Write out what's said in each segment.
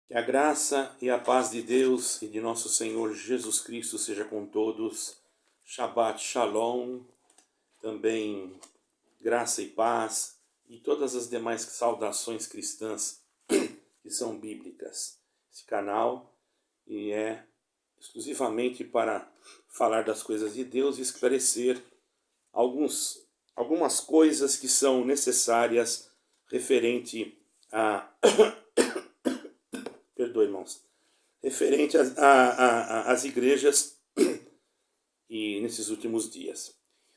Que a graça e a paz de Deus e de nosso Senhor Jesus Cristo seja com todos. Shabbat Shalom, também graça e paz e todas as demais saudações cristãs que são bíblicas. Esse canal é exclusivamente para falar das coisas de Deus e esclarecer algumas coisas que são necessárias referente a perdoe, irmãos, referente às igrejas e nesses últimos dias.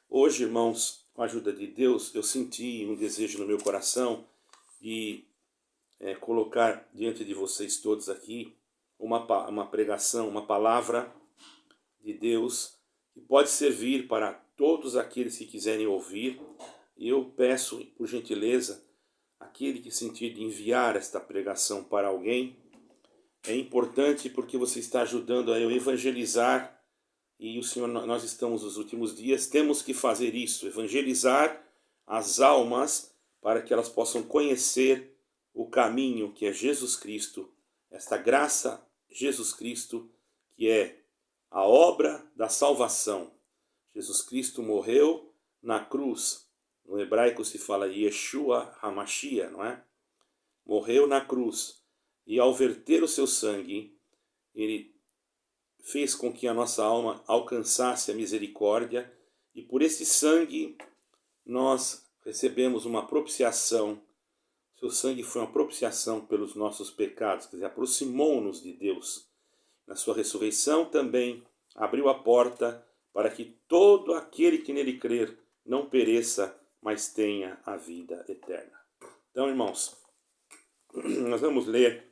Hoje, irmãos, com a ajuda de Deus, eu senti um desejo no meu coração de colocar diante de vocês todos aqui uma pregação, uma palavra de Deus que pode servir para todos aqueles que quiserem ouvir. E eu peço, por gentileza, aquele que sentir de enviar esta pregação para alguém. É importante porque você está ajudando a eu evangelizar, e o Senhor, nós estamos nos últimos dias, temos que fazer isso, evangelizar as almas para que elas possam conhecer o caminho que é Jesus Cristo, esta graça Jesus Cristo, que é a obra da salvação. Jesus Cristo morreu na cruz, no hebraico se fala Yeshua HaMashiach, não é? Morreu na cruz. E ao verter o seu sangue, ele fez com que a nossa alma alcançasse a misericórdia, e por esse sangue nós recebemos uma propiciação. Seu sangue foi uma propiciação pelos nossos pecados, quer dizer, aproximou-nos de Deus. Na sua ressurreição também abriu a porta para que todo aquele que nele crer não pereça, mas tenha a vida eterna. Então, irmãos, nós vamos ler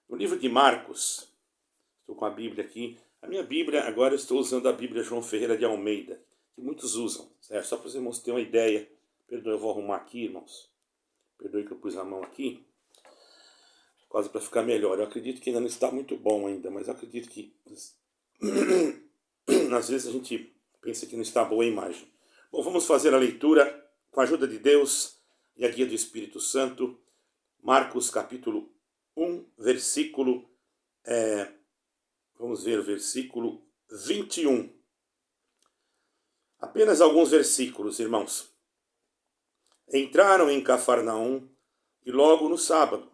no livro de Marcos. Estou com a Bíblia aqui. A minha Bíblia, agora eu estou usando a Bíblia João Ferreira de Almeida, que muitos usam, certo? Só para os irmãos terem uma ideia. Perdoe, eu vou arrumar aqui, irmãos. Perdoe que eu pus a mão aqui, quase para ficar melhor. Eu acredito que ainda não está muito bom ainda, mas eu acredito que às vezes a gente pensa que não está boa a imagem. Bom, vamos fazer a leitura com a ajuda de Deus e a guia do Espírito Santo. Marcos capítulo 1, versículo... Vamos ver o versículo 21. Apenas alguns versículos, irmãos. Entraram em Cafarnaum e logo no sábado,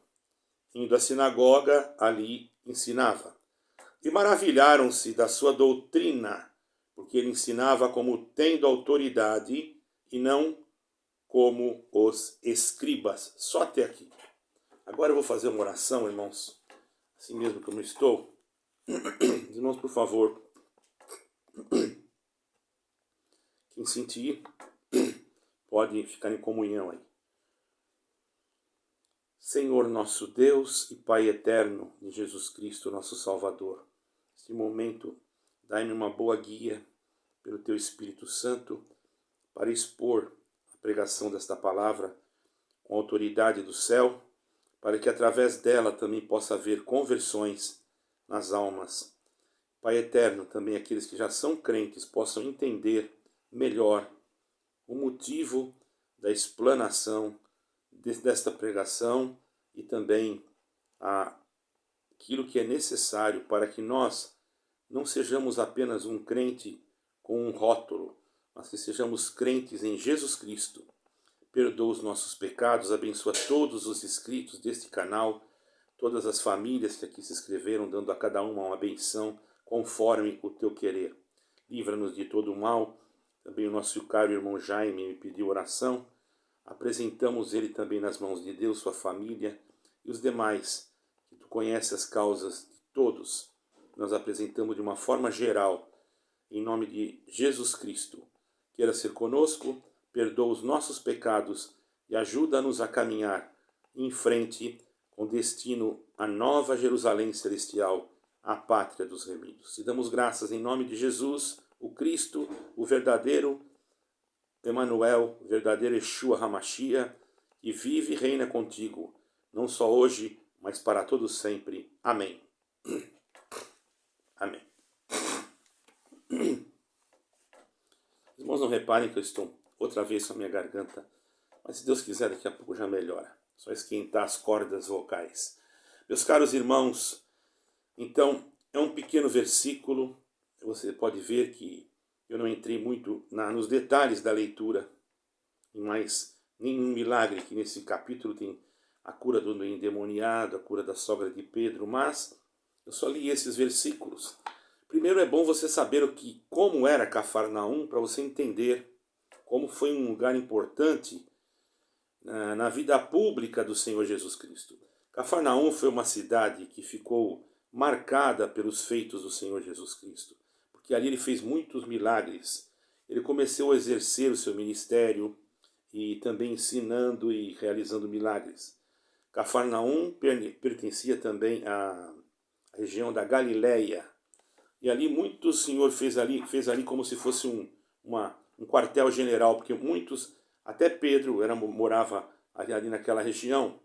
indo à sinagoga, ali ensinava. E maravilharam-se da sua doutrina, porque ele ensinava como tendo autoridade e não como os escribas. Só até aqui. Agora eu vou fazer uma oração, irmãos, assim mesmo como estou. Irmãos, por favor, quem sentir pode ficar em comunhão aí. Senhor nosso Deus e Pai eterno de Jesus Cristo, nosso Salvador, neste momento, dai-me uma boa guia pelo Teu Espírito Santo para expor a pregação desta palavra com a autoridade do céu, para que através dela também possa haver conversões nas almas. Pai eterno, também aqueles que já são crentes possam entender melhor o motivo da explanação desta pregação e também aquilo que é necessário para que nós não sejamos apenas um crente com um rótulo, mas que sejamos crentes em Jesus Cristo. Perdoa os nossos pecados, abençoa todos os inscritos deste canal, todas as famílias que aqui se inscreveram, dando a cada uma benção conforme o teu querer. Livra-nos de todo o mal. Também o nosso caro irmão Jaime me pediu oração. Apresentamos ele também nas mãos de Deus, sua família e os demais, que tu conheces as causas de todos. Nós apresentamos de uma forma geral, em nome de Jesus Cristo. Queira ser conosco, perdoa os nossos pecados e ajuda-nos a caminhar em frente com destino à nova Jerusalém celestial, a pátria dos remidos. Te damos graças em nome de Jesus, o Cristo, o verdadeiro Emanuel, o verdadeiro Yeshua HaMashiach, que vive e reina contigo, não só hoje, mas para todos sempre. Amém. Amém. Irmãos, não reparem que eu estou outra vez com a minha garganta, mas se Deus quiser, daqui a pouco já melhora. Só esquentar as cordas vocais. Meus caros irmãos, então é um pequeno versículo, você pode ver que eu não entrei muito nos detalhes da leitura, mas nenhum milagre, que nesse capítulo tem a cura do endemoniado, a cura da sogra de Pedro, mas eu só li esses versículos. Primeiro é bom você saber como era Cafarnaum, para você entender como foi um lugar importante na vida pública do Senhor Jesus Cristo. Cafarnaum foi uma cidade que ficou marcada pelos feitos do Senhor Jesus Cristo, porque ali ele fez muitos milagres. Ele começou a exercer o seu ministério e também ensinando e realizando milagres. Cafarnaum pertencia também à região da Galileia. E ali o Senhor fez ali como se fosse um quartel-general, porque muitos, até Pedro morava ali naquela região.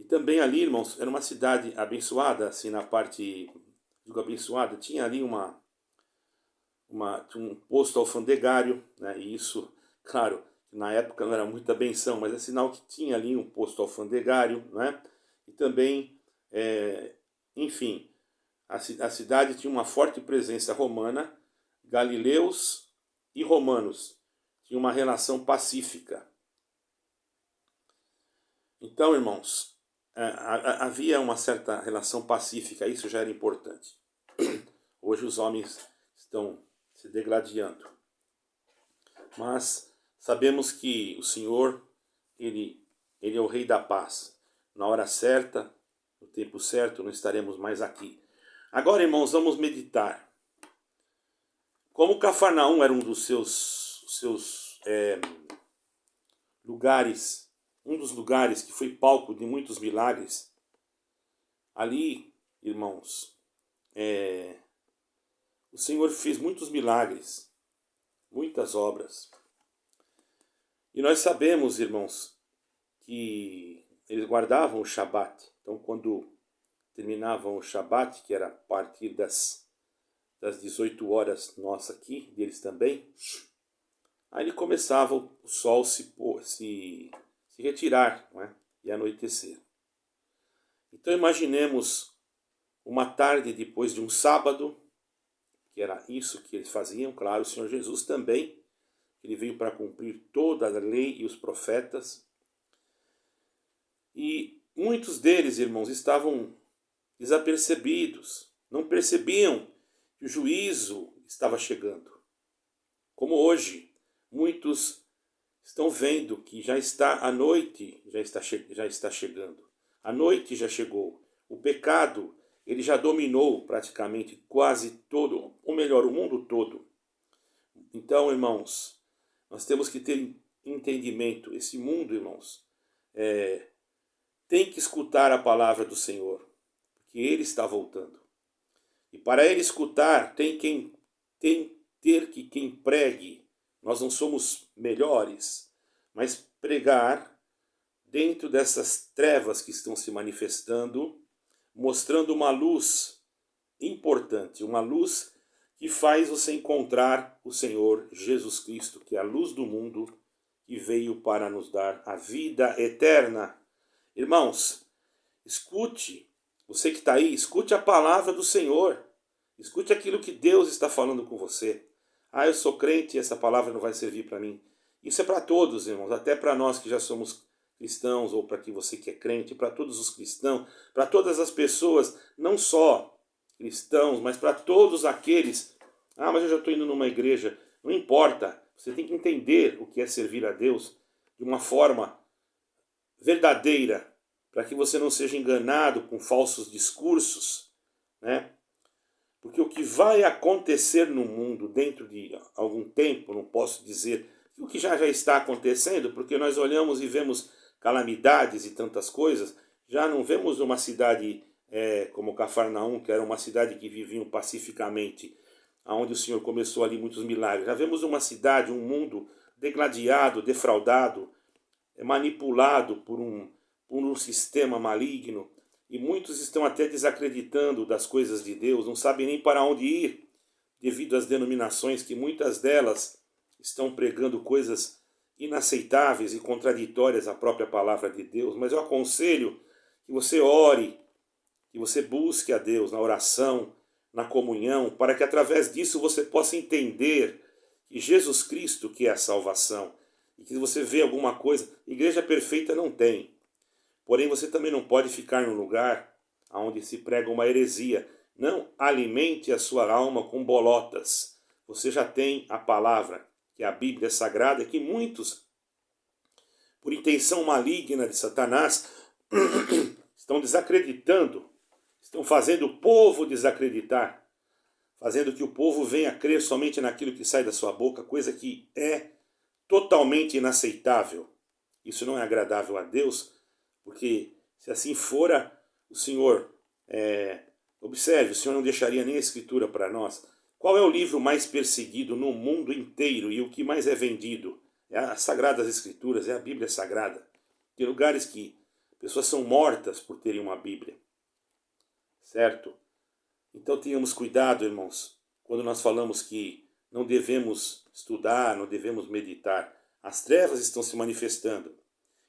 E também ali, irmãos, era uma cidade abençoada, assim, na parte, digo abençoada, tinha ali um posto alfandegário, né? E isso, claro, na época não era muita benção, mas é sinal que tinha ali um posto alfandegário, né? E também, enfim, a cidade tinha uma forte presença romana, galileus e romanos. Tinha uma relação pacífica. Então, irmãos, havia uma certa relação pacífica, isso já era importante. Hoje os homens estão se degladiando. Mas sabemos que o Senhor, ele é o Rei da paz. Na hora certa, no tempo certo, não estaremos mais aqui. Agora, irmãos, vamos meditar. Como Cafarnaum era um dos seus lugares, um dos lugares que foi palco de muitos milagres, ali, irmãos, o Senhor fez muitos milagres, muitas obras. E nós sabemos, irmãos, que eles guardavam o Shabat. Então, quando terminavam o Shabat, que era a partir das 18 horas nossa aqui, deles também, aí começava o sol se retirar, não é? E anoitecer. Então imaginemos uma tarde depois de um sábado, que era isso que eles faziam, claro, o Senhor Jesus também, ele veio para cumprir toda a lei e os profetas. E muitos deles, irmãos, estavam desapercebidos, não percebiam que o juízo estava chegando. Como hoje, muitos estão vendo que já está a noite, já está chegando. A noite já chegou. O pecado, ele já dominou praticamente quase todo, ou melhor, o mundo todo. Então, irmãos, nós temos que ter entendimento. Esse mundo, irmãos, tem que escutar a palavra do Senhor, porque Ele está voltando. E para Ele escutar, tem que quem pregue. Nós não somos melhores, mas pregar dentro dessas trevas que estão se manifestando, mostrando uma luz importante, uma luz que faz você encontrar o Senhor Jesus Cristo, que é a luz do mundo, que veio para nos dar a vida eterna. Irmãos, escute, você que está aí, escute a palavra do Senhor, escute aquilo que Deus está falando com você. Eu sou crente e essa palavra não vai servir para mim. Isso é para todos, irmãos, até para nós que já somos cristãos, ou para que você que é crente, para todos os cristãos, para todas as pessoas, não só cristãos, mas para todos aqueles. Mas eu já estou indo numa igreja. Não importa, você tem que entender o que é servir a Deus de uma forma verdadeira, para que você não seja enganado com falsos discursos, né? Porque o que vai acontecer no mundo dentro de algum tempo, não posso dizer o que já está acontecendo, porque nós olhamos e vemos calamidades e tantas coisas, já não vemos uma cidade como Cafarnaum, que era uma cidade que viviam pacificamente, onde o Senhor começou ali muitos milagres. Já vemos uma cidade, um mundo degladiado, defraudado, manipulado por um sistema maligno, e muitos estão até desacreditando das coisas de Deus, não sabem nem para onde ir, devido às denominações que muitas delas estão pregando coisas inaceitáveis e contraditórias à própria palavra de Deus. Mas eu aconselho que você ore, que você busque a Deus na oração, na comunhão, para que através disso você possa entender que Jesus Cristo que é a salvação. E que você vê alguma coisa, igreja perfeita não tem. Porém, você também não pode ficar num lugar onde se prega uma heresia. Não alimente a sua alma com bolotas. Você já tem a palavra, que é a Bíblia Sagrada, que muitos, por intenção maligna de Satanás, estão desacreditando, estão fazendo o povo desacreditar, fazendo que o povo venha crer somente naquilo que sai da sua boca, coisa que é totalmente inaceitável. Isso não é agradável a Deus, porque se assim fora, o Senhor, observe, o Senhor não deixaria nem a Escritura para nós. Qual é o livro mais perseguido no mundo inteiro e o que mais é vendido? É as Sagradas Escrituras, é a Bíblia Sagrada. Tem lugares que pessoas são mortas por terem uma Bíblia. Certo? Então tenhamos cuidado, irmãos, quando nós falamos que não devemos estudar, não devemos meditar. As trevas estão se manifestando.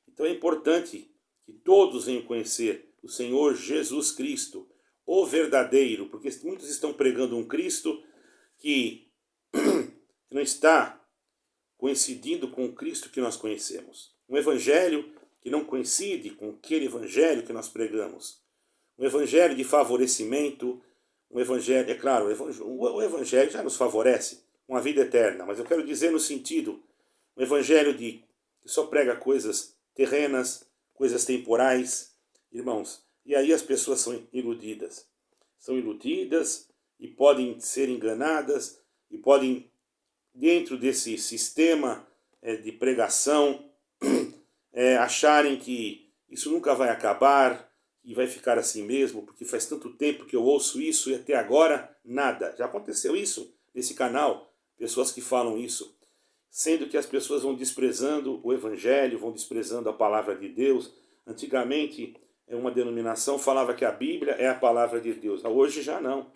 Então é importante que todos venham conhecer o Senhor Jesus Cristo, o verdadeiro, porque muitos estão pregando um Cristo que não está coincidindo com o Cristo que nós conhecemos. Um evangelho que não coincide com aquele evangelho que nós pregamos. Um evangelho de favorecimento, um evangelho, é claro, o evangelho já nos favorece com a vida eterna, mas eu quero dizer no sentido, um evangelho que só prega coisas terrenas, coisas temporais, irmãos, e aí as pessoas são iludidas e podem ser enganadas e podem, dentro desse sistema de pregação, acharem que isso nunca vai acabar e vai ficar assim mesmo, porque faz tanto tempo que eu ouço isso e até agora nada. Já aconteceu isso nesse canal, pessoas que falam isso, sendo que as pessoas vão desprezando o Evangelho, vão desprezando a palavra de Deus. Antigamente, uma denominação falava que a Bíblia é a palavra de Deus. Hoje já não.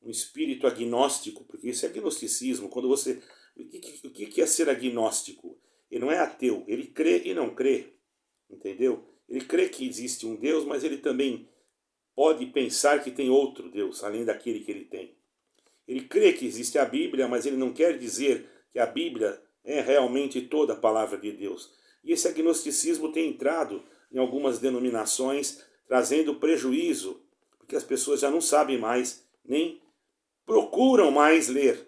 Um espírito agnóstico, porque isso é agnosticismo. Quando você... O que é ser agnóstico? Ele não é ateu, ele crê e não crê. Entendeu? Ele crê que existe um Deus, mas ele também pode pensar que tem outro Deus, além daquele que ele tem. Ele crê que existe a Bíblia, mas ele não quer dizer que a Bíblia é realmente toda a palavra de Deus. E esse agnosticismo tem entrado em algumas denominações, trazendo prejuízo, porque as pessoas já não sabem mais, nem procuram mais ler.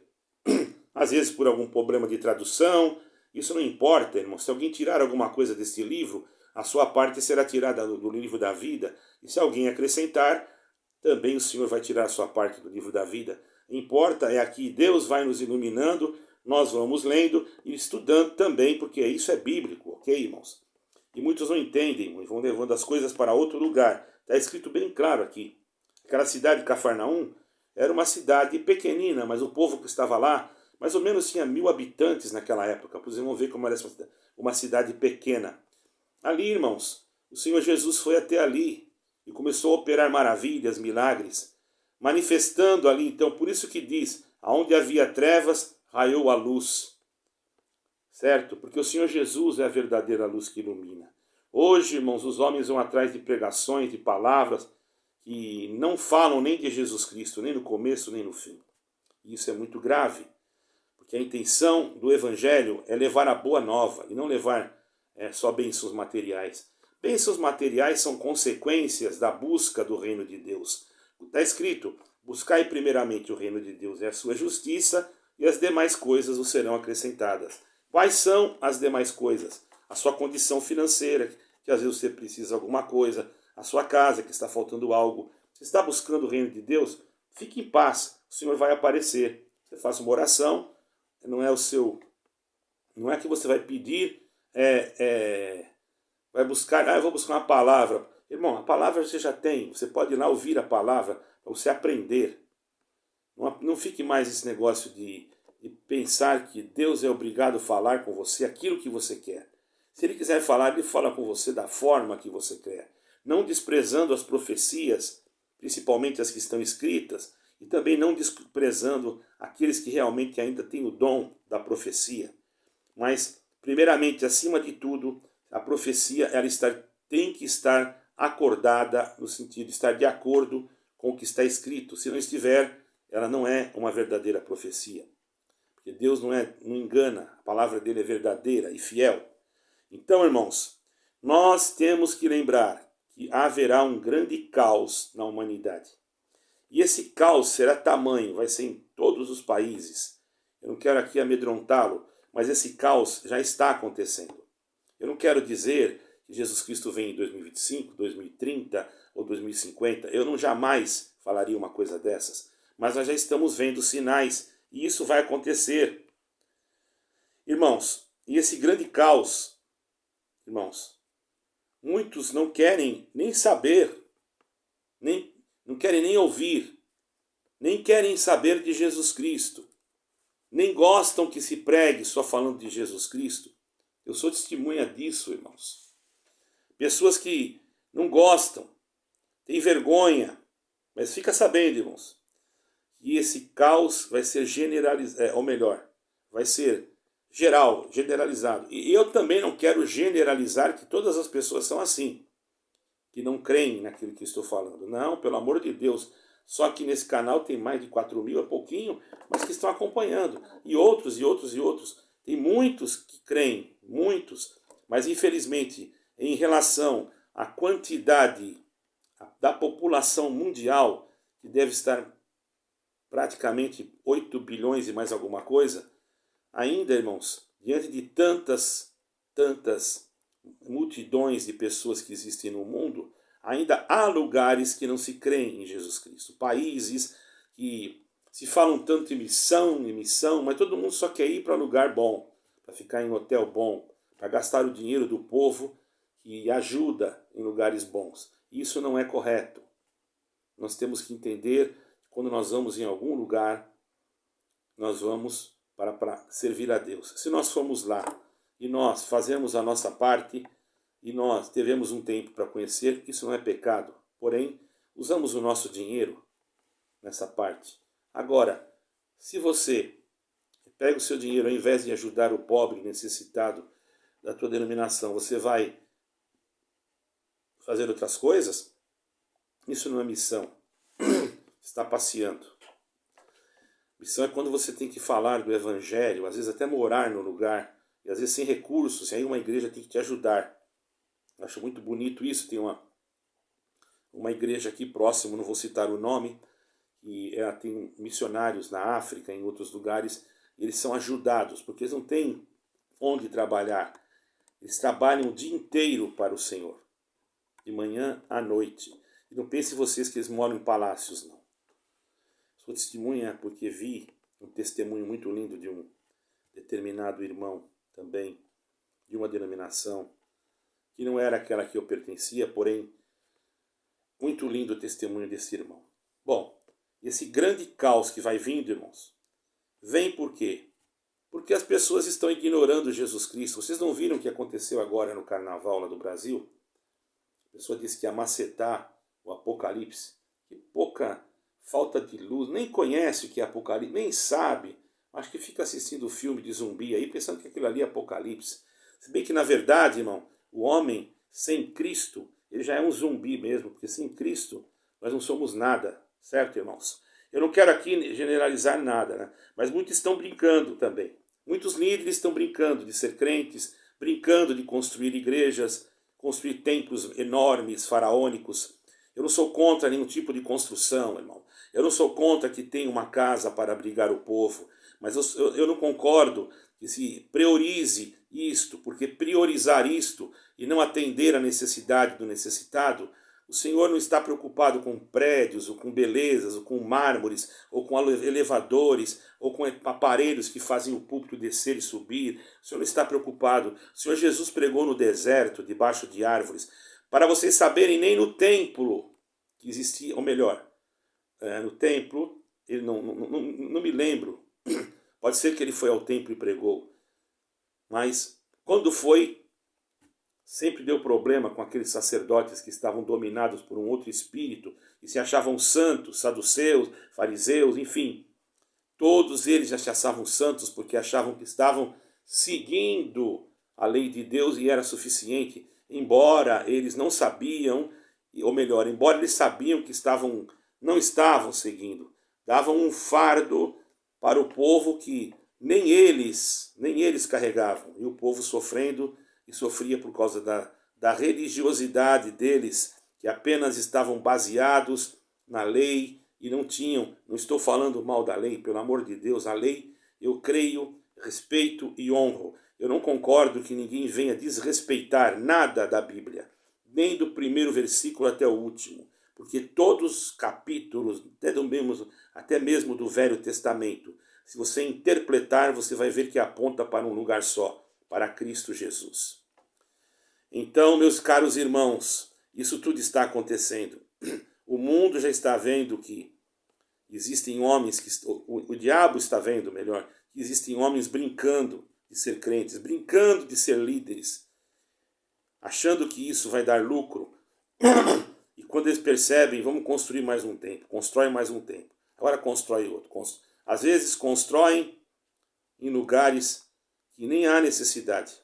Às vezes por algum problema de tradução, isso não importa, irmão. Se alguém tirar alguma coisa desse livro, a sua parte será tirada do livro da vida. E se alguém acrescentar, também o Senhor vai tirar a sua parte do livro da vida. Importa é aqui, Deus vai nos iluminando, nós vamos lendo e estudando também, porque isso é bíblico, ok, irmãos? E muitos não entendem, vão levando as coisas para outro lugar. Está escrito bem claro aqui. Aquela cidade de Cafarnaum era uma cidade pequenina, mas o povo que estava lá, mais ou menos tinha 1000 habitantes naquela época. Vocês vão ver como era uma cidade pequena. Ali, irmãos, o Senhor Jesus foi até ali e começou a operar maravilhas, milagres, manifestando ali, então, por isso que diz, aonde havia trevas, raiou a luz. Certo? Porque o Senhor Jesus é a verdadeira luz que ilumina. Hoje, irmãos, os homens vão atrás de pregações, de palavras que não falam nem de Jesus Cristo, nem no começo, nem no fim. E isso é muito grave, porque a intenção do Evangelho é levar a boa nova e não levar só bênçãos materiais. Bênçãos materiais são consequências da busca do reino de Deus. Está escrito, buscai primeiramente o reino de Deus e a sua justiça, e as demais coisas vos serão acrescentadas. Quais são as demais coisas? A sua condição financeira, que às vezes você precisa de alguma coisa, a sua casa, que está faltando algo. Você está buscando o reino de Deus? Fique em paz, o Senhor vai aparecer. Você faça uma oração, não é que você vai pedir, vai buscar, eu vou buscar uma palavra. Irmão, a palavra você já tem, você pode ir lá ouvir a palavra para você aprender. Não fique mais esse negócio de pensar que Deus é obrigado a falar com você aquilo que você quer. Se Ele quiser falar, Ele fala com você da forma que você quer. Não desprezando as profecias, principalmente as que estão escritas, e também não desprezando aqueles que realmente ainda têm o dom da profecia. Mas, primeiramente, acima de tudo, a profecia tem que estar acordada, no sentido de estar de acordo com o que está escrito. Se não estiver, ela não é uma verdadeira profecia. Porque Deus não engana, a palavra dele é verdadeira e fiel. Então, irmãos, nós temos que lembrar que haverá um grande caos na humanidade. E esse caos será tamanho, vai ser em todos os países. Eu não quero aqui amedrontá-lo, mas esse caos já está acontecendo. Eu não quero dizer que Jesus Cristo vem em 2025, 2030 ou 2050. Eu não jamais falaria uma coisa dessas. Mas nós já estamos vendo sinais e isso vai acontecer. Irmãos, e esse grande caos, irmãos, muitos não querem nem saber, não querem nem ouvir, nem querem saber de Jesus Cristo, nem gostam que se pregue só falando de Jesus Cristo. Eu sou testemunha disso, irmãos. Pessoas que não gostam, têm vergonha, mas fica sabendo, irmãos, que esse caos vai ser generalizado, ou melhor, vai ser geral, generalizado. E eu também não quero generalizar que todas as pessoas são assim, que não creem naquilo que estou falando. Não, pelo amor de Deus. Só que nesse canal tem mais de 4.000, é pouquinho, mas que estão acompanhando. E outros, e outros, e outros. Tem muitos que creem, muitos. Mas infelizmente, em relação à quantidade da população mundial, que deve estar praticamente 8 bilhões e mais alguma coisa, ainda, irmãos, diante de tantas multidões de pessoas que existem no mundo, ainda há lugares que não se creem em Jesus Cristo. Países que se falam tanto em missão, mas todo mundo só quer ir para lugar bom, para ficar em hotel bom, para gastar o dinheiro do povo que ajuda em lugares bons. Isso não é correto. Nós temos que entender que quando nós vamos em algum lugar, nós vamos para servir a Deus. Se nós formos lá e nós fazemos a nossa parte e nós devemos um tempo para conhecer, isso não é pecado. Porém, usamos o nosso dinheiro nessa parte. Agora, se você pega o seu dinheiro, ao invés de ajudar o pobre necessitado da tua denominação, você vai fazer outras coisas, isso não é missão. Está passeando. Missão é quando você tem que falar do evangelho, às vezes até morar no lugar, e às vezes sem recursos, e aí uma igreja tem que te ajudar. Eu acho muito bonito isso. Tem uma igreja aqui próximo, não vou citar o nome, e tem missionários na África, em outros lugares, e eles são ajudados, porque eles não têm onde trabalhar. Eles trabalham o dia inteiro para o Senhor, de manhã à noite. E não pensem vocês que eles moram em palácios, não. Sou testemunha porque vi um testemunho muito lindo de um determinado irmão também, de uma denominação, que não era aquela que eu pertencia, porém, muito lindo o testemunho desse irmão. Bom, esse grande caos que vai vindo, irmãos, vem por quê? Porque as pessoas estão ignorando Jesus Cristo. Vocês não viram o que aconteceu agora no carnaval lá do Brasil? A pessoa disse que ia macetar o Apocalipse. Que pouca falta de luz, nem conhece o que é Apocalipse, nem sabe. Acho que fica assistindo o filme de zumbi aí, pensando que aquilo ali é Apocalipse. Se bem que, na verdade, irmão, o homem sem Cristo, ele já é um zumbi mesmo, porque sem Cristo nós não somos nada, certo, irmãos? Eu não quero aqui generalizar nada, né? Mas muitos estão brincando também. Muitos líderes estão brincando de ser crentes, brincando de construir igrejas, construir templos enormes, faraônicos. Eu não sou contra nenhum tipo de construção, irmão. Eu não sou contra que tenha uma casa para abrigar o povo. Mas eu não concordo que se priorize isto, porque priorizar isto e não atender à necessidade do necessitado, o Senhor não está preocupado com prédios, ou com belezas, ou com mármores, ou com elevadores, ou com aparelhos que fazem o púlpito descer e subir. O Senhor não está preocupado. O Senhor Jesus pregou no deserto, debaixo de árvores, para vocês saberem, nem no templo que existia, ou melhor, no templo, ele não me lembro, pode ser que ele foi ao templo e pregou, mas quando foi, sempre deu problema com aqueles sacerdotes que estavam dominados por um outro espírito e se achavam santos, saduceus, fariseus, enfim. Todos eles já se achavam santos porque achavam que estavam seguindo a lei de Deus e era suficiente, embora eles não sabiam ou melhor, embora eles sabiam que não estavam seguindo, davam um fardo para o povo que nem eles carregavam, e o povo sofrendo e sofria por causa da religiosidade deles, que apenas estavam baseados na lei e não estou falando mal da lei, pelo amor de Deus, a lei eu creio, respeito e honro. Eu não concordo que ninguém venha desrespeitar nada da Bíblia, nem do primeiro versículo até o último, porque todos os capítulos, até mesmo do Velho Testamento, se você interpretar, você vai ver que aponta para um lugar só, para Cristo Jesus. Então, meus caros irmãos, isso tudo está acontecendo. O mundo já está vendo que existem homens, o diabo está vendo, melhor, que existem homens brincando de ser crentes, brincando de ser líderes, achando que isso vai dar lucro. E quando eles percebem, vamos construir mais um templo, constrói mais um templo, agora constrói outro. Às vezes constroem em lugares que nem há necessidade.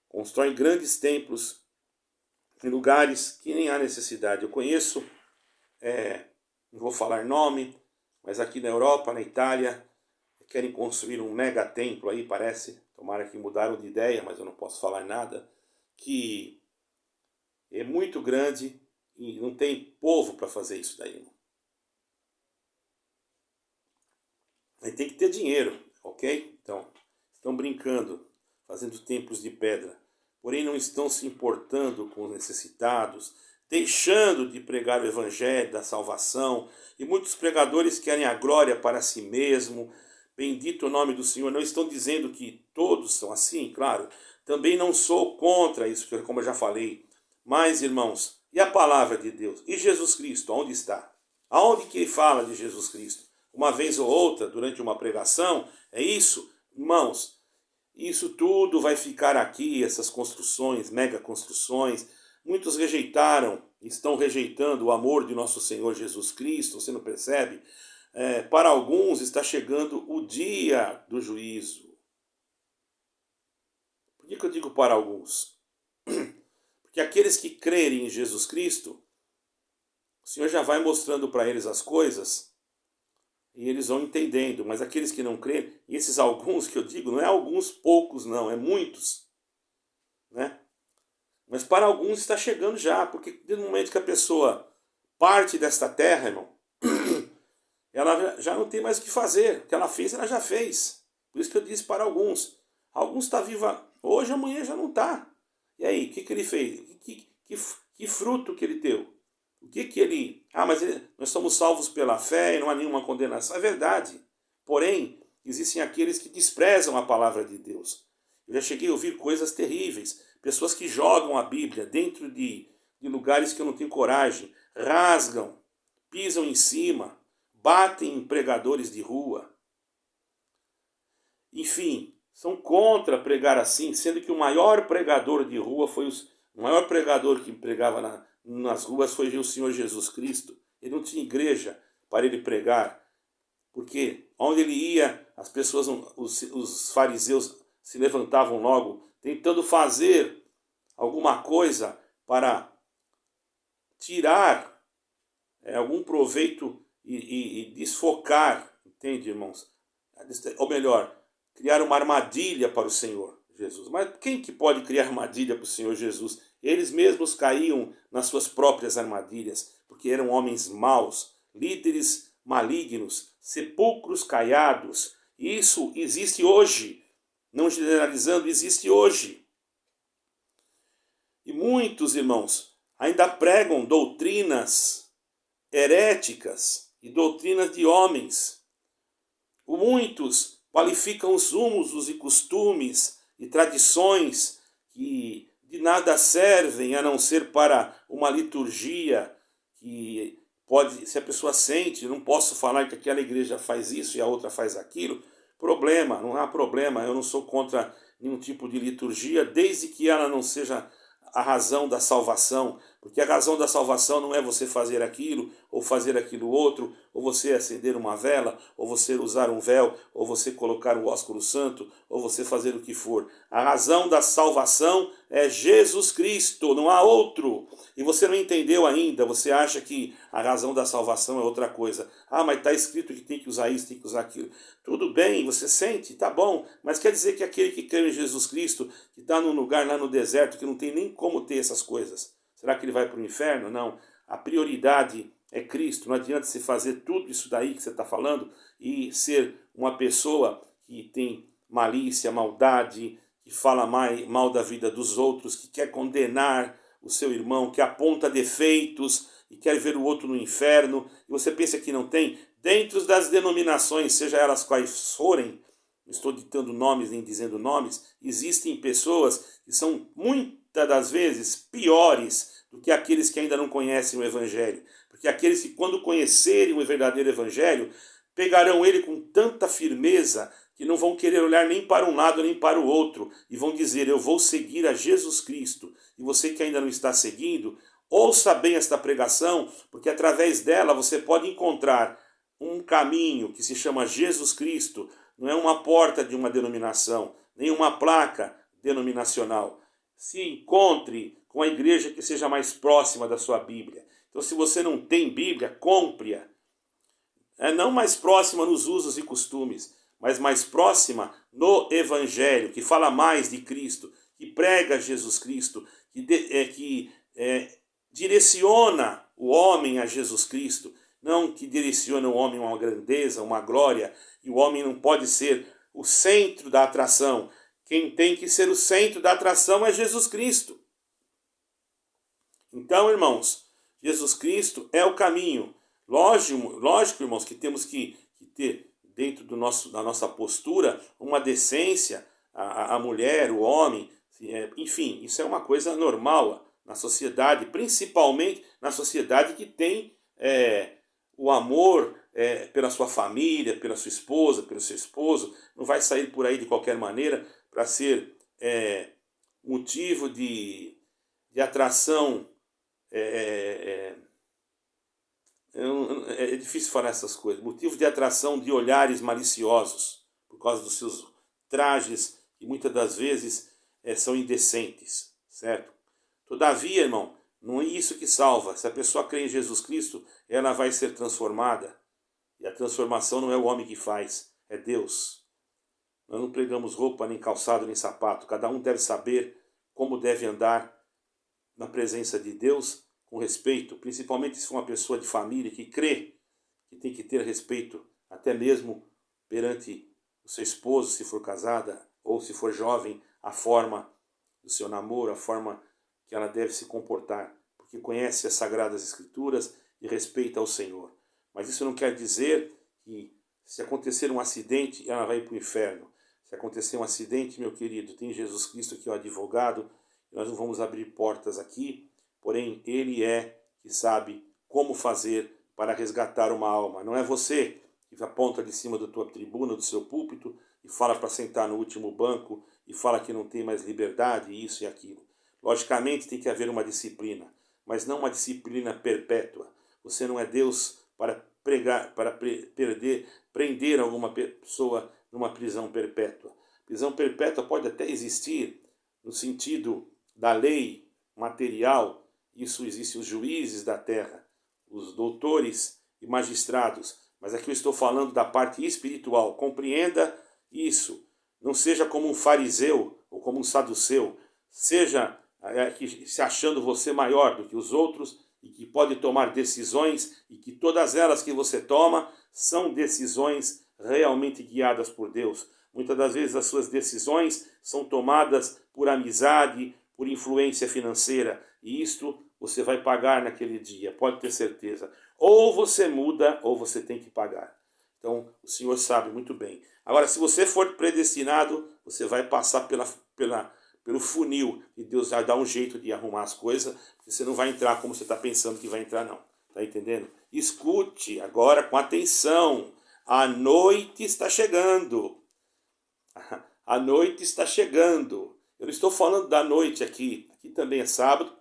Constroem grandes templos em lugares que nem há necessidade. Eu conheço, não vou falar nome, mas aqui na Europa, na Itália, querem construir um mega templo aí, parece. Tomara que mudaram de ideia, mas eu não posso falar nada. Que é muito grande e não tem povo para fazer isso daí, irmão. Aí tem que ter dinheiro, ok? Então, estão brincando, fazendo templos de pedra. Porém, não estão se importando com os necessitados, deixando de pregar o evangelho da salvação. E muitos pregadores querem a glória para si mesmo. Bendito o nome do Senhor. Não estão dizendo que todos são assim, claro. Também não sou contra isso, como eu já falei. Mas, irmãos, e a palavra de Deus? E Jesus Cristo, onde está? Aonde que ele fala de Jesus Cristo? Uma vez ou outra, durante uma pregação, é isso? Irmãos, isso tudo vai ficar aqui, essas construções, mega construções. Muitos rejeitaram, estão rejeitando o amor de nosso Senhor Jesus Cristo, você não percebe? Para alguns está chegando o dia do juízo. Por que eu digo para alguns? Porque aqueles que crerem em Jesus Cristo, o Senhor já vai mostrando para eles as coisas e eles vão entendendo. Mas aqueles que não creem, e esses alguns que eu digo, não é alguns poucos não, é muitos, né? Mas para alguns está chegando já, porque no momento que a pessoa parte desta terra, irmão, ela já não tem mais o que fazer. O que ela fez, ela já fez. Por isso que eu disse para alguns. Alguns está viva hoje, amanhã já não está. E aí, o que ele fez? Que fruto que ele deu? O que ele... mas nós somos salvos pela fé e não há nenhuma condenação. É verdade. Porém, existem aqueles que desprezam a palavra de Deus. Eu já cheguei a ouvir coisas terríveis. Pessoas que jogam a Bíblia dentro de lugares que eu não tenho coragem. Rasgam, pisam em cima, batem em pregadores de rua. Enfim, são contra pregar assim, sendo que o maior pregador de rua foi o maior pregador que pregava nas ruas foi o Senhor Jesus Cristo. Ele não tinha igreja para ele pregar, porque onde ele ia, as pessoas, os fariseus se levantavam logo, tentando fazer alguma coisa para tirar algum proveito e desfocar, entende, irmãos? Ou melhor, criar uma armadilha para o Senhor Jesus. Mas quem que pode criar armadilha para o Senhor Jesus? Eles mesmos caíam nas suas próprias armadilhas, porque eram homens maus, líderes malignos, sepulcros caiados. E isso existe hoje. Não generalizando, existe hoje. E muitos, irmãos, ainda pregam doutrinas heréticas e doutrinas de homens. Muitos qualificam os usos e costumes e tradições que de nada servem a não ser para uma liturgia que pode, se a pessoa sente, não posso falar que aquela igreja faz isso e a outra faz aquilo. Problema, não há problema, eu não sou contra nenhum tipo de liturgia, desde que ela não seja a razão da salvação, Porque a razão da salvação não é você fazer aquilo, ou fazer aquilo outro, ou você acender uma vela, ou você usar um véu, ou você colocar um ósculo santo, ou você fazer o que for. A razão da salvação é Jesus Cristo, não há outro. E você não entendeu ainda, você acha que a razão da salvação é outra coisa. Ah, mas está escrito que tem que usar isso, tem que usar aquilo. Tudo bem, você sente, tá bom, mas quer dizer que aquele que crê em Jesus Cristo, que está num lugar lá no deserto, que não tem nem como ter essas coisas, será que ele vai para o inferno? Não. A prioridade é Cristo. Não adianta você fazer tudo isso daí que você está falando e ser uma pessoa que tem malícia, maldade, que fala mal da vida dos outros, que quer condenar o seu irmão, que aponta defeitos e quer ver o outro no inferno. E você pensa que não tem? Dentro das denominações, seja elas quais forem, não estou ditando nomes nem dizendo nomes, existem pessoas que são muitas das vezes piores do que aqueles que ainda não conhecem o Evangelho. Porque aqueles que, quando conhecerem o verdadeiro Evangelho, pegarão ele com tanta firmeza que não vão querer olhar nem para um lado nem para o outro e vão dizer: eu vou seguir a Jesus Cristo. E você que ainda não está seguindo, ouça bem esta pregação, porque através dela você pode encontrar um caminho que se chama Jesus Cristo. Não é uma porta de uma denominação, nem uma placa denominacional. Se encontre com a igreja que seja mais próxima da sua Bíblia. Então, se você não tem Bíblia, compre-a. Não mais próxima nos usos e costumes, mas mais próxima no Evangelho, que fala mais de Cristo, que prega Jesus Cristo, que direciona o homem a Jesus Cristo, não que direciona o homem a uma grandeza, uma glória, e o homem não pode ser o centro da atração. Quem tem que ser o centro da atração é Jesus Cristo. Então, irmãos, Jesus Cristo é o caminho. Lógico, irmãos, que temos que ter dentro da nossa postura uma decência, a mulher, o homem, enfim, isso é uma coisa normal na sociedade, principalmente na sociedade que tem o amor pela sua família, pela sua esposa, pelo seu esposo. Não vai sair por aí de qualquer maneira para ser motivo de atração. É difícil falar essas coisas. Motivo de atração de olhares maliciosos, por causa dos seus trajes, que muitas das vezes são indecentes, certo? Todavia, irmão, não é isso que salva. Se a pessoa crê em Jesus Cristo, ela vai ser transformada. E a transformação não é o homem que faz, é Deus. Nós não pregamos roupa, nem calçado, nem sapato. Cada um deve saber como deve andar na presença de Deus, com respeito, principalmente se for uma pessoa de família que crê que tem que ter respeito, até mesmo perante o seu esposo, se for casada, ou se for jovem, a forma do seu namoro, a forma que ela deve se comportar, porque conhece as Sagradas Escrituras e respeita ao Senhor. Mas isso não quer dizer que, se acontecer um acidente, ela vai para o inferno. Se acontecer um acidente, meu querido, tem Jesus Cristo que é o advogado. Nós não vamos abrir portas aqui, porém Ele que sabe como fazer para resgatar uma alma. Não é você que aponta de cima da tua tribuna, do seu púlpito, e fala para sentar no último banco e fala que não tem mais liberdade, isso e aquilo. Logicamente tem que haver uma disciplina, mas não uma disciplina perpétua. Você não é Deus para prender alguma pessoa numa prisão perpétua. Prisão perpétua pode até existir no sentido da lei material. Isso existe os juízes da terra, os doutores e magistrados. Mas aqui eu estou falando da parte espiritual. Compreenda isso. Não seja como um fariseu ou como um saduceu. Seja se achando você maior do que os outros e que pode tomar decisões e que todas elas que você toma são decisões realmente guiadas por Deus. Muitas das vezes as suas decisões são tomadas por amizade, por influência financeira. E isto você vai pagar naquele dia, pode ter certeza. Ou você muda, ou você tem que pagar. Então, o Senhor sabe muito bem. Agora, se você for predestinado, você vai passar pelo funil. E Deus vai dar um jeito de arrumar as coisas. Porque você não vai entrar como você está pensando que vai entrar, não. Está entendendo? Escute agora com atenção. A noite está chegando. A noite está chegando. Eu não estou falando da noite aqui. Aqui também é sábado.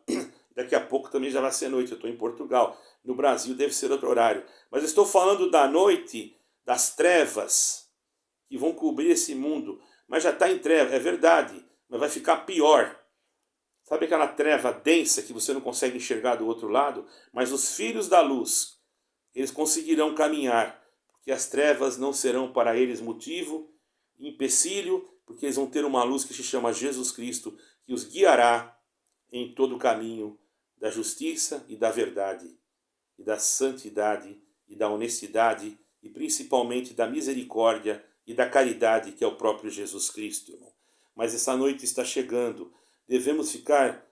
Daqui a pouco também já vai ser noite, eu estou em Portugal. No Brasil deve ser outro horário. Mas eu estou falando da noite, das trevas que vão cobrir esse mundo. Mas já está em treva, é verdade, mas vai ficar pior. Sabe aquela treva densa que você não consegue enxergar do outro lado? Mas os filhos da luz, eles conseguirão caminhar, porque as trevas não serão para eles motivo, empecilho, porque eles vão ter uma luz que se chama Jesus Cristo, que os guiará em todo o caminho da justiça e da verdade, e da santidade, e da honestidade, e principalmente da misericórdia e da caridade, que é o próprio Jesus Cristo, irmão. Mas essa noite está chegando, devemos ficar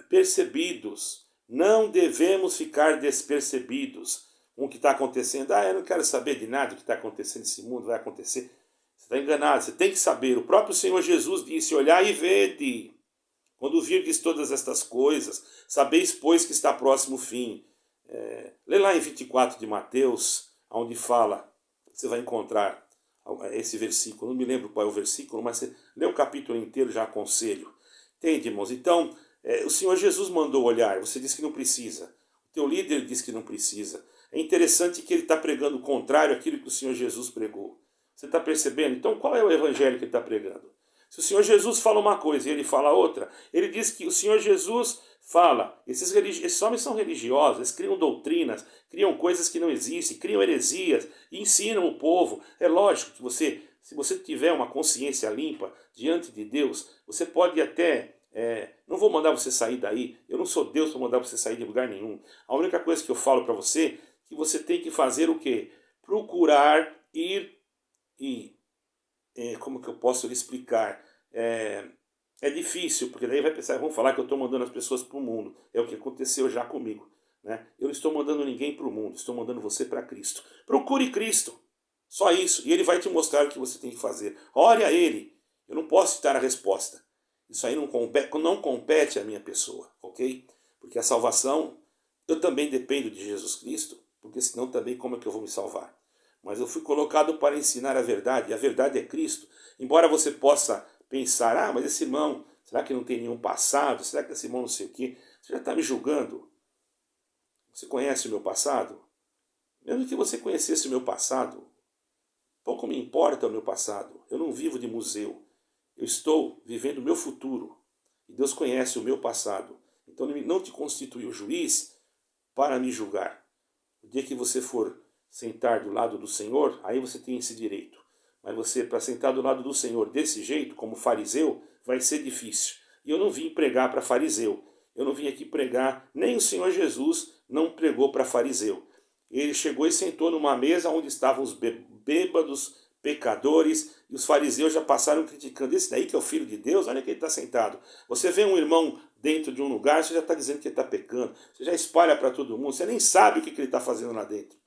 percebidos, não devemos ficar despercebidos com o que está acontecendo. Eu não quero saber de nada do que está acontecendo nesse mundo, vai acontecer. Você está enganado, você tem que saber. O próprio Senhor Jesus disse, olhai e vede. Quando virdes todas estas coisas, sabeis, pois, que está próximo o fim. Lê lá em 24 de Mateus, onde fala, você vai encontrar esse versículo. Não me lembro qual é o versículo, mas você lê o capítulo inteiro, já aconselho. Entende, irmãos? Então, o Senhor Jesus mandou olhar, você disse que não precisa. O teu líder disse que não precisa. É interessante que ele está pregando o contrário àquilo que o Senhor Jesus pregou. Você está percebendo? Então, qual é o evangelho que ele está pregando? Se o Senhor Jesus fala uma coisa e ele fala outra, ele diz que o Senhor Jesus fala, esses homens são religiosos, eles criam doutrinas, criam coisas que não existem, criam heresias e ensinam o povo. É lógico que se você tiver uma consciência limpa diante de Deus, você pode até... não vou mandar você sair daí, eu não sou Deus para mandar você sair de lugar nenhum. A única coisa que eu falo para você é que você tem que fazer o quê? Procurar ir e... como que eu posso lhe explicar? É difícil, porque daí vai pensar, vão falar que eu estou mandando as pessoas para o mundo. É o que aconteceu já comigo. Né? Eu não estou mandando ninguém para o mundo, estou mandando você para Cristo. Procure Cristo. Só isso. E Ele vai te mostrar o que você tem que fazer. Ore a Ele. Eu não posso te dar a resposta. Isso aí não compete à minha pessoa, ok? Porque a salvação, eu também dependo de Jesus Cristo, porque senão também como é que eu vou me salvar? Mas eu fui colocado para ensinar a verdade, e a verdade é Cristo. Embora você possa pensar, mas esse irmão, será que não tem nenhum passado? Será que esse irmão não sei o quê? Você já está me julgando? Você conhece o meu passado? Mesmo que você conhecesse o meu passado, pouco me importa o meu passado. Eu não vivo de museu. Eu estou vivendo o meu futuro. E Deus conhece o meu passado. Então não te constituiu juiz para me julgar. O dia que você for sentar do lado do Senhor, aí você tem esse direito. Mas você, para sentar do lado do Senhor desse jeito, como fariseu, vai ser difícil. E eu não vim pregar para fariseu. Eu não vim aqui pregar, nem o Senhor Jesus não pregou para fariseu. Ele chegou e sentou numa mesa onde estavam os bêbados, pecadores, e os fariseus já passaram criticando. Esse daí que é o Filho de Deus, olha que ele está sentado. Você vê um irmão dentro de um lugar, você já está dizendo que ele está pecando. Você já espalha para todo mundo, você nem sabe o que ele está fazendo lá dentro.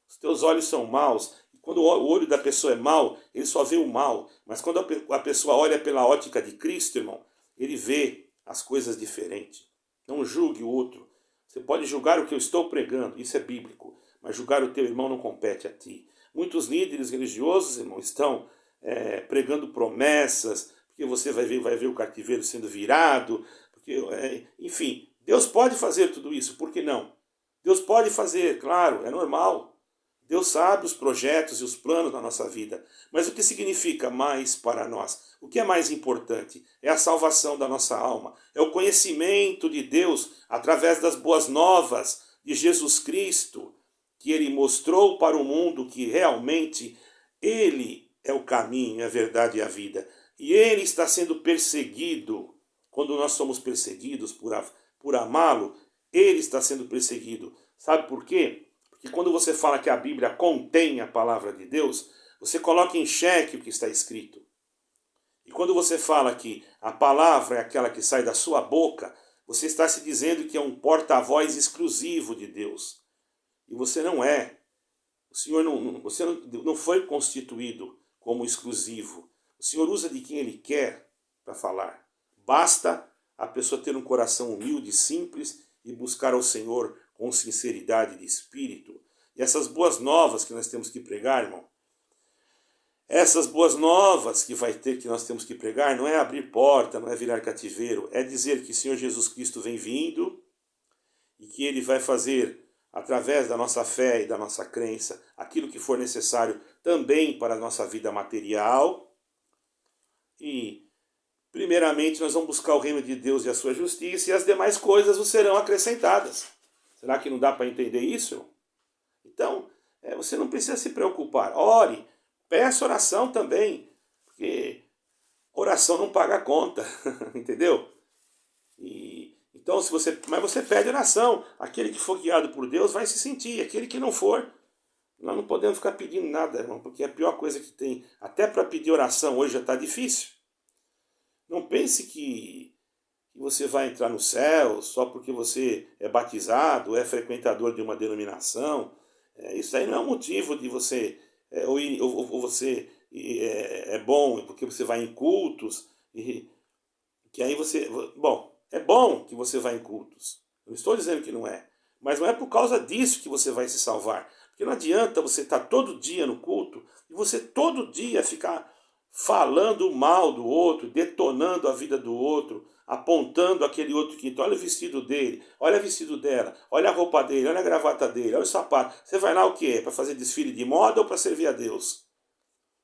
Os teus olhos são maus. Quando o olho da pessoa é mau, ele só vê o mal. Mas quando a pessoa olha pela ótica de Cristo, irmão, ele vê as coisas diferentes. Não julgue o outro. Você pode julgar o que eu estou pregando, isso é bíblico. Mas julgar o teu irmão não compete a ti. Muitos líderes religiosos, irmão, estão pregando promessas, porque você vai ver o cativeiro sendo virado. Enfim, Deus pode fazer tudo isso, por que não? Deus pode fazer, claro, é normal. Deus sabe os projetos e os planos da nossa vida. Mas o que significa mais para nós? O que é mais importante? É a salvação da nossa alma. É o conhecimento de Deus através das boas novas de Jesus Cristo, que Ele mostrou para o mundo que realmente Ele é o caminho, a verdade e a vida. E Ele está sendo perseguido. Quando nós somos perseguidos por amá-lo, Ele está sendo perseguido. Sabe por quê? Porque quando você fala que a Bíblia contém a palavra de Deus, você coloca em xeque o que está escrito. E quando você fala que a palavra é aquela que sai da sua boca, você está se dizendo que é um porta-voz exclusivo de Deus. E você não é. O Senhor você não foi constituído como exclusivo. O Senhor usa de quem Ele quer para falar. Basta a pessoa ter um coração humilde, simples e buscar ao Senhor com sinceridade de espírito. E essas boas novas que nós temos que pregar, irmão, Essas boas novas que nós temos que pregar não é abrir porta, não é virar cativeiro, é dizer que o Senhor Jesus Cristo vem vindo e que Ele vai fazer, através da nossa fé e da nossa crença, aquilo que for necessário também para a nossa vida material. E, primeiramente, nós vamos buscar o reino de Deus e a sua justiça, e as demais coisas vos serão acrescentadas. Será que não dá para entender isso? Então, você não precisa se preocupar. Ore, peça oração também, porque oração não paga a conta, entendeu? Então, mas você pede oração. Aquele que for guiado por Deus vai se sentir. Aquele que não for, nós não podemos ficar pedindo nada, irmão, porque é a pior coisa que tem. Até para pedir oração hoje já está difícil. Não pense que você vai entrar no céu só porque você é batizado, é frequentador de uma denominação. Isso aí não é um motivo de você, ou você é bom porque você vai em cultos, que aí você... Bom, é bom que você vá em cultos. Eu não estou dizendo que não é. Mas não é por causa disso que você vai se salvar. Porque não adianta você estar todo dia no culto e você todo dia ficar falando mal do outro, detonando a vida do outro, apontando aquele outro quinto. Olha o vestido dele, olha o vestido dela, olha a roupa dele, olha a gravata dele, olha o sapato. Você vai lá o quê? Para fazer desfile de moda ou para servir a Deus?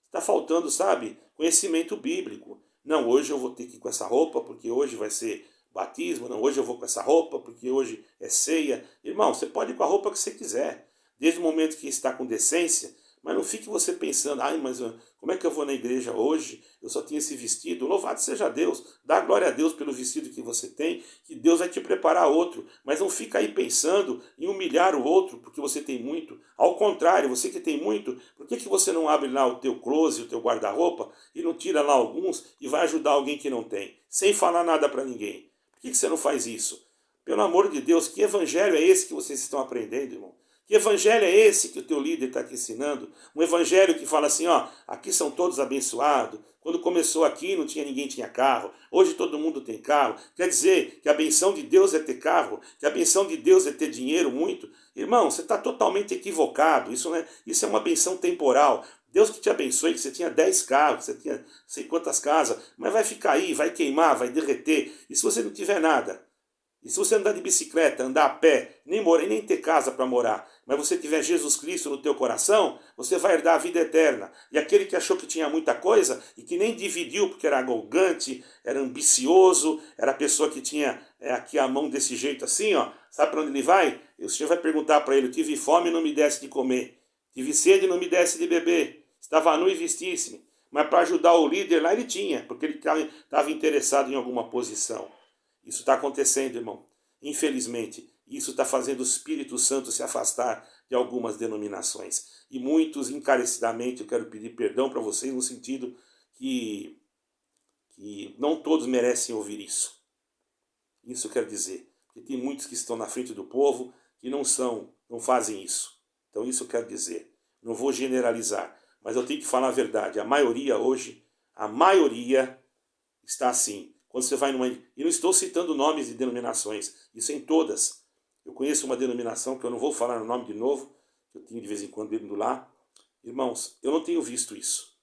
Está faltando, sabe, conhecimento bíblico. Não, hoje eu vou ter que ir com essa roupa porque hoje vai ser batismo. Não, hoje eu vou com essa roupa porque hoje é ceia. Irmão, você pode ir com a roupa que você quiser, desde o momento que está com decência. Mas não fique você pensando, ai, mas como é que eu vou na igreja hoje? Eu só tinha esse vestido. Louvado seja Deus. Dá glória a Deus pelo vestido que você tem, que Deus vai te preparar outro. Mas não fica aí pensando em humilhar o outro porque você tem muito. Ao contrário, você que tem muito, por que você não abre lá o teu closet, o teu guarda-roupa e não tira lá alguns e vai ajudar alguém que não tem? Sem falar nada para ninguém. Por que você não faz isso? Pelo amor de Deus, que evangelho é esse que vocês estão aprendendo, irmão? Que evangelho é esse que o teu líder está te ensinando? Um evangelho que fala assim, ó, aqui são todos abençoados. Quando começou aqui, ninguém tinha carro. Hoje todo mundo tem carro. Quer dizer que a benção de Deus é ter carro, que a benção de Deus é ter dinheiro muito. Irmão, você está totalmente equivocado. Isso é uma benção temporal. Deus que te abençoe, que você tinha 10 carros, que você tinha sei quantas casas, mas vai ficar aí, vai queimar, vai derreter. E se você não tiver nada? E se você andar de bicicleta, andar a pé, nem ter casa para morar, mas você tiver Jesus Cristo no teu coração, você vai herdar a vida eterna. E aquele que achou que tinha muita coisa e que nem dividiu porque era arrogante, era ambicioso, era a pessoa que tinha aqui a mão desse jeito assim, ó, sabe para onde ele vai? O Senhor vai perguntar para ele, eu tive fome e não me desse de comer, tive sede e não me desse de beber, estava nu e vestisse-me. Mas para ajudar o líder lá ele tinha, porque ele estava interessado em alguma posição. Isso está acontecendo, irmão. Infelizmente, isso está fazendo o Espírito Santo se afastar de algumas denominações. E muitos, encarecidamente, eu quero pedir perdão para vocês no sentido que não todos merecem ouvir isso. Isso eu quero dizer. Porque tem muitos que estão na frente do povo que não fazem isso. Então isso eu quero dizer. Não vou generalizar, mas eu tenho que falar a verdade. A maioria hoje, a maioria está assim. Quando você vai numa... E não estou citando nomes de denominações, isso é em todas. Eu conheço uma denominação que eu não vou falar o nome de novo, que eu tenho de vez em quando indo lá. Irmãos, eu não tenho visto isso.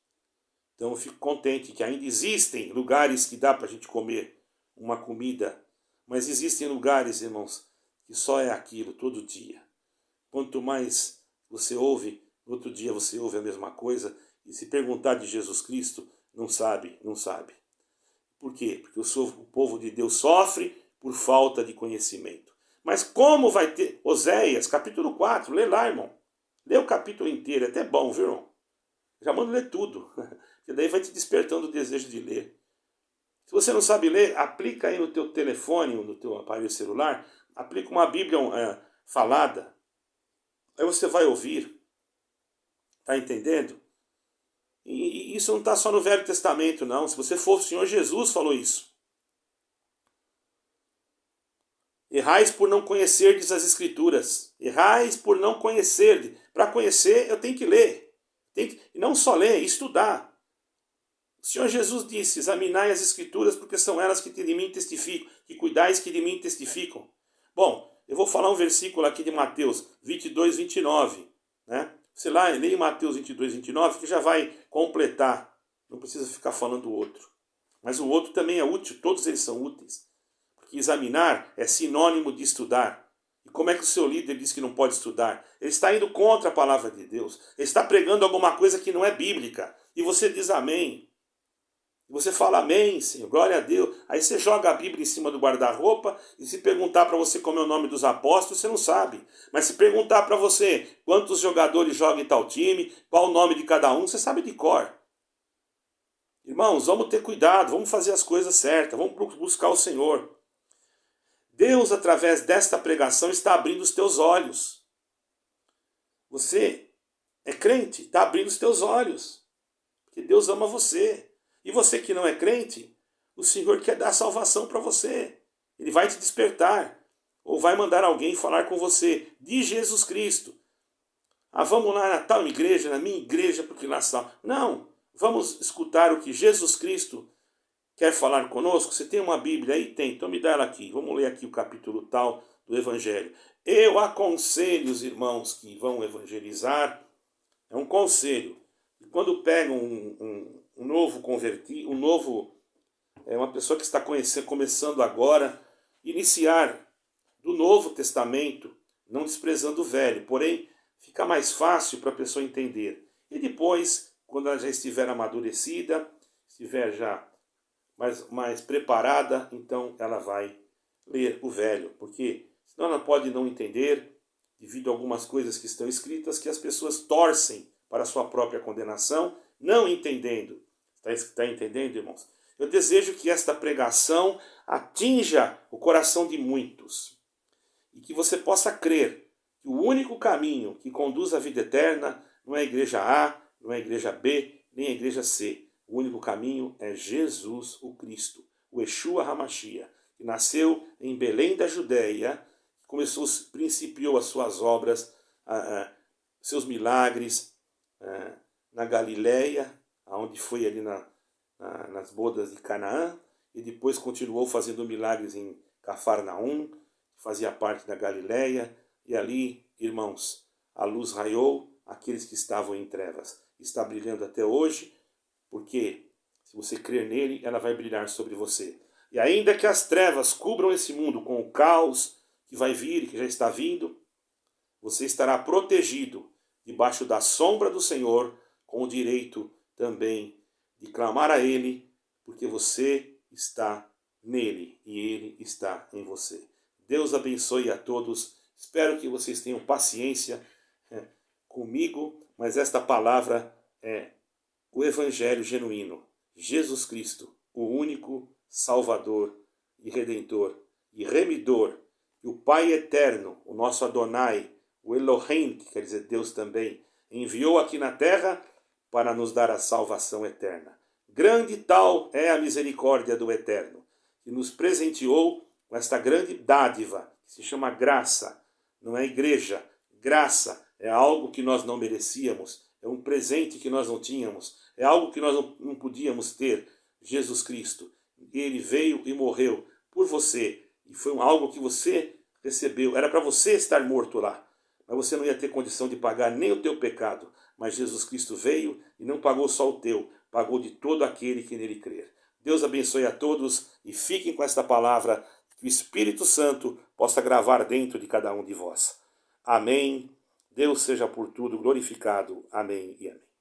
Então eu fico contente que ainda existem lugares que dá para a gente comer uma comida, mas existem lugares, irmãos, que só é aquilo todo dia. Quanto mais você ouve, no outro dia você ouve a mesma coisa, e se perguntar de Jesus Cristo, não sabe. Por quê? Porque o povo de Deus sofre por falta de conhecimento. Mas como vai ter... Oséias, capítulo 4, lê lá, irmão. Lê o capítulo inteiro, é até bom, viu, irmão? Já manda ler tudo, porque daí vai te despertando o desejo de ler. Se você não sabe ler, aplica aí no teu telefone, no teu aparelho celular, aplica uma Bíblia falada. Aí você vai ouvir. Tá entendendo? E isso não está só no Velho Testamento, não. Se você for, o Senhor Jesus falou isso. Errais por não conhecerdes as Escrituras. Errais por não conhecer. Para conhecer, eu tenho que ler. E não só ler, estudar. O Senhor Jesus disse, examinai as Escrituras, porque são elas que de mim testificam, que cuidais que de mim testificam. Bom, eu vou falar um versículo aqui de Mateus 22, 29. Né? sei lá, leia Mateus 22, 29, que já vai completar. Não precisa ficar falando o outro. Mas o outro também é útil, todos eles são úteis. Porque examinar é sinônimo de estudar. E como é que o seu líder diz que não pode estudar? Ele está indo contra a palavra de Deus. Ele está pregando alguma coisa que não é bíblica. E você diz amém. Você fala amém, Senhor, glória a Deus. Aí você joga a Bíblia em cima do guarda-roupa e se perguntar para você como é o nome dos apóstolos, você não sabe. Mas se perguntar para você quantos jogadores jogam em tal time, qual o nome de cada um, você sabe de cor. Irmãos, vamos ter cuidado, vamos fazer as coisas certas, vamos buscar o Senhor. Deus, através desta pregação, está abrindo os teus olhos. Você é crente, está abrindo os teus olhos. Porque Deus ama você. E você que não é crente, o Senhor quer dar salvação para você. Ele vai te despertar. Ou vai mandar alguém falar com você de Jesus Cristo. Ah, vamos lá na tal igreja, na minha igreja, porque lá está. Não, vamos escutar o que Jesus Cristo quer falar conosco. Você tem uma Bíblia aí? Tem, então me dá ela aqui. Vamos ler aqui o capítulo tal do Evangelho. Eu aconselho os irmãos que vão evangelizar. É um conselho. E quando pegam um novo convertido, uma pessoa que está começando agora, iniciar do Novo Testamento, não desprezando o Velho. Porém, fica mais fácil para a pessoa entender. E depois, quando ela já estiver amadurecida, estiver já mais preparada, então ela vai ler o Velho. Porque senão ela pode não entender, devido a algumas coisas que estão escritas, que as pessoas torcem para a sua própria condenação, não entendendo. Está entendendo, irmãos? Eu desejo que esta pregação atinja o coração de muitos. E que você possa crer que o único caminho que conduz à vida eterna não é a igreja A, não é a igreja B, nem a igreja C. O único caminho é Jesus o Cristo, o Yeshua HaMashiach, que nasceu em Belém da Judéia, principiou as suas obras, seus milagres na Galileia, onde foi ali nas bodas de Canaã, e depois continuou fazendo milagres em Cafarnaum, que fazia parte da Galileia, e ali, irmãos, a luz raiou aqueles que estavam em trevas. Está brilhando até hoje, porque se você crer nele, ela vai brilhar sobre você. E ainda que as trevas cubram esse mundo com o caos que vai vir, que já está vindo, você estará protegido debaixo da sombra do Senhor, com o direito também de clamar a Ele, porque você está nele e Ele está em você. Deus abençoe a todos. Espero que vocês tenham paciência comigo, mas esta palavra é o Evangelho genuíno. Jesus Cristo, o único Salvador e Redentor e Remidor, e o Pai Eterno, o nosso Adonai, o Elohim, que quer dizer Deus também, enviou aqui na terra para nos dar a salvação eterna. Grande tal é a misericórdia do Eterno, que nos presenteou com esta grande dádiva, que se chama graça. Não é igreja. Graça é algo que nós não merecíamos, é um presente que nós não tínhamos, é algo que nós não podíamos ter. Jesus Cristo, Ele veio e morreu por você, e foi algo que você recebeu. Era para você estar morto lá, mas você não ia ter condição de pagar nem o teu pecado. Mas Jesus Cristo veio e não pagou só o teu, pagou de todo aquele que nele crer. Deus abençoe a todos e fiquem com esta palavra, que o Espírito Santo possa gravar dentro de cada um de vós. Amém. Deus seja por tudo glorificado. Amém e amém.